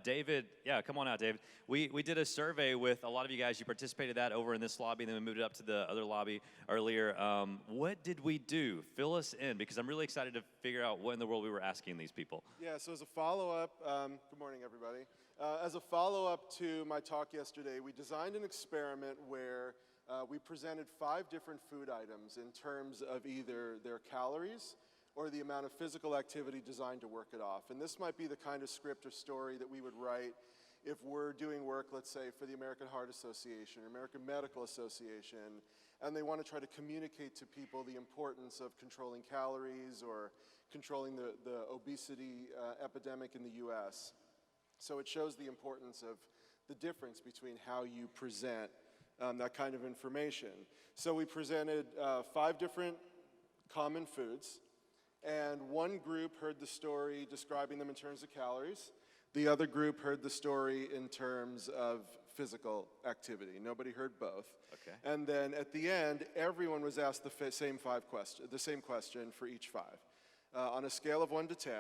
David, yeah, come on out, David. We did a survey with a lot of you guys. You participated in that over in this lobby, and then we moved it up to the other lobby earlier. What did we do? Fill us in, because I'm really excited to figure out what in the world we were asking these people. Yeah, so as a follow-up, good morning, everybody. As a follow-up to my talk yesterday, we designed an experiment where we presented 5 different food items in terms of either their calories or the amount of physical activity designed to work it off. And this might be the kind of script or story that we would write if we're doing work, let's say, for the American Heart Association or American Medical Association, and they want to try to communicate to people the importance of controlling calories or controlling the obesity epidemic in the US. So it shows the importance of the difference between how you present that kind of information. So we presented 5 different common foods, and one group heard the story describing them in terms of calories. The other group heard the story in terms of physical activity. Nobody heard both. Okay. And then at the end, everyone was asked the same question for each 5. On a scale of 1 to 10,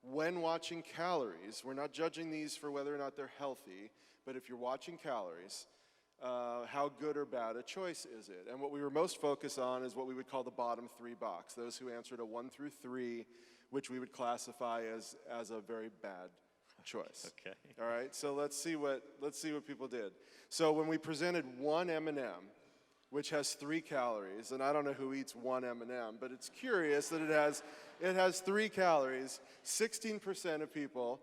when watching calories, we're not judging these for whether or not they're healthy, but if you're watching calories, how good or bad a choice is it? And what we were most focused on is what we would call the bottom 3 box, those who answered a 1 through 3, which we would classify as a very bad choice. Okay. All right, so let's see what people did. So when we presented one M&M, which has 3 calories, and I don't know who eats one M&M, but it's curious that it has 3 calories. 16% of people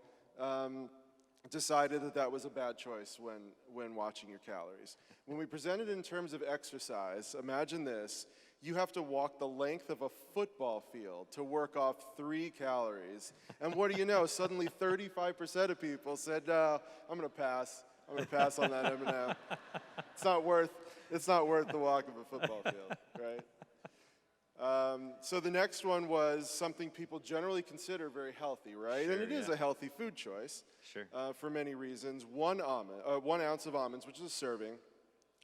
decided that was a bad choice when watching your calories. When we presented in terms of exercise, imagine this. You have to walk the length of a football field to work off 3 calories. And what do you know? Suddenly 35% of people said, no, I'm going to pass. I'm going to pass on that M&M. It's not worth the walk of a football field, right? So the next one was something people generally consider very healthy, right? Sure, and it is a healthy food choice. Sure. For many reasons. 1 ounce of almonds, which is a serving,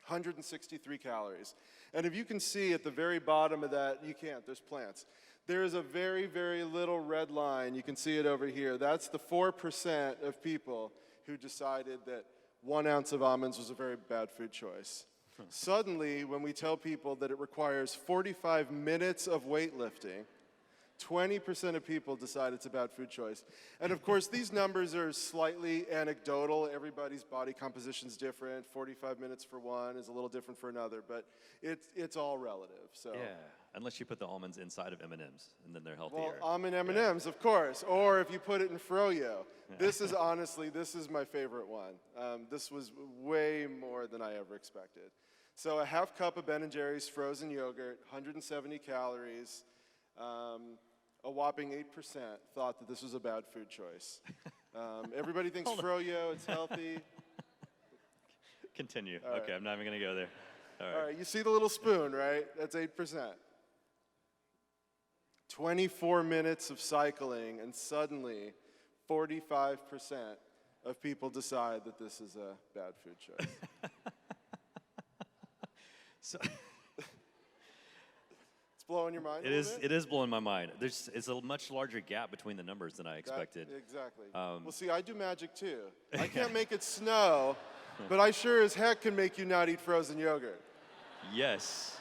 163 calories. And if you can see at the very bottom of that, you can't, there's plants. There is a very, very little red line. You can see it over here. That's the 4% of people who decided that 1 ounce of almonds was a very bad food choice. Suddenly, when we tell people that it requires 45 minutes of weightlifting, 20% of people decide it's a bad food choice. And of course, these numbers are slightly anecdotal. Everybody's body composition is different. 45 minutes for one is a little different for another, but it's all relative. So. Yeah, unless you put the almonds inside of M&Ms, and then they're healthier. Well, almond M&Ms, of course, or if you put it in froyo. This is my favorite one. This was way more than I ever expected. So a half cup of Ben & Jerry's frozen yogurt, 170 calories, a whopping 8% thought that this was a bad food choice. Everybody thinks froyo, it's healthy. Continue. All right. Okay, I'm not even going to go there. All right, you see the little spoon, right? That's 8%. 24 minutes of cycling, and suddenly 45% of people decide that this is a bad food choice. So it's blowing your mind. It is blowing my mind. It's a much larger gap between the numbers than I expected. Exactly. Well, see, I do magic too. I can't make it snow, but I sure as heck can make you not eat frozen yogurt. Yes.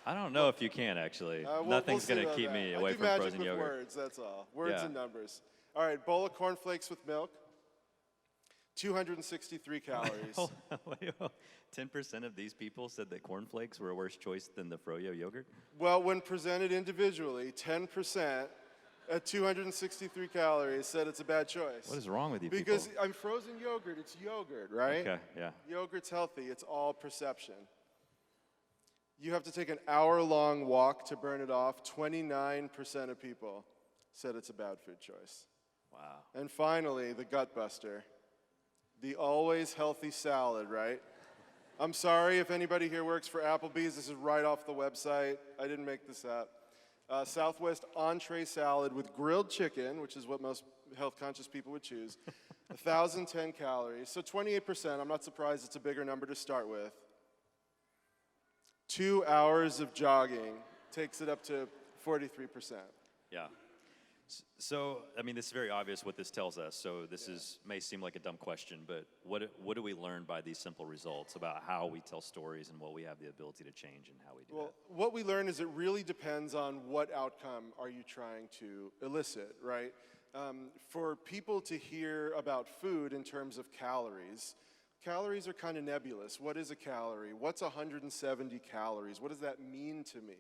I don't know if you can, actually. Nothing's going to keep me away from frozen yogurt. Words, that's all. Words and numbers. All right, bowl of cornflakes with milk, 263 calories. Wait, 10% of these people said that cornflakes were a worse choice than the froyo yogurt? Well, when presented individually, 10% at 263 calories said it's a bad choice. What is wrong with you because people? I'm frozen yogurt, it's yogurt, right? Okay, yeah. Yogurt's healthy, it's all perception. You have to take an hour-long walk to burn it off. 29% of people said it's a bad food choice. Wow. And finally, the gut buster. The always healthy salad, right? I'm sorry if anybody here works for Applebee's. This is right off the website. I didn't make this up. Southwest entree salad with grilled chicken, which is what most health-conscious people would choose. 1,010 calories, so 28%. I'm not surprised it's a bigger number to start with. 2 hours of jogging takes it up to 43%. Yeah. So, I mean, this is very obvious what this tells us. So this may seem like a dumb question, but what do we learn by these simple results about how we tell stories and what we have the ability to change and how we do Well, what we learn is it really depends on what outcome are you trying to elicit, right? For people to hear about food in terms of calories, calories are kind of nebulous. What is a calorie? What's 170 calories? What does that mean to me?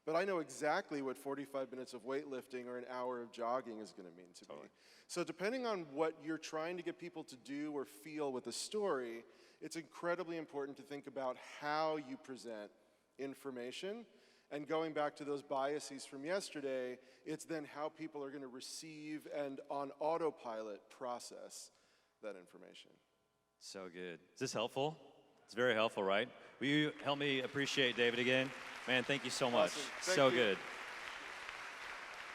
But I know exactly what 45 minutes of weightlifting or an hour of jogging is going to mean to me. So depending on what you're trying to get people to do or feel with a story, it's incredibly important to think about how you present information. And going back to those biases from yesterday, it's then how people are going to receive and on autopilot process that information. So good. Is this helpful? It's very helpful, right? Will you help me appreciate David again? Man, thank you so much. Awesome. Thank So you. good.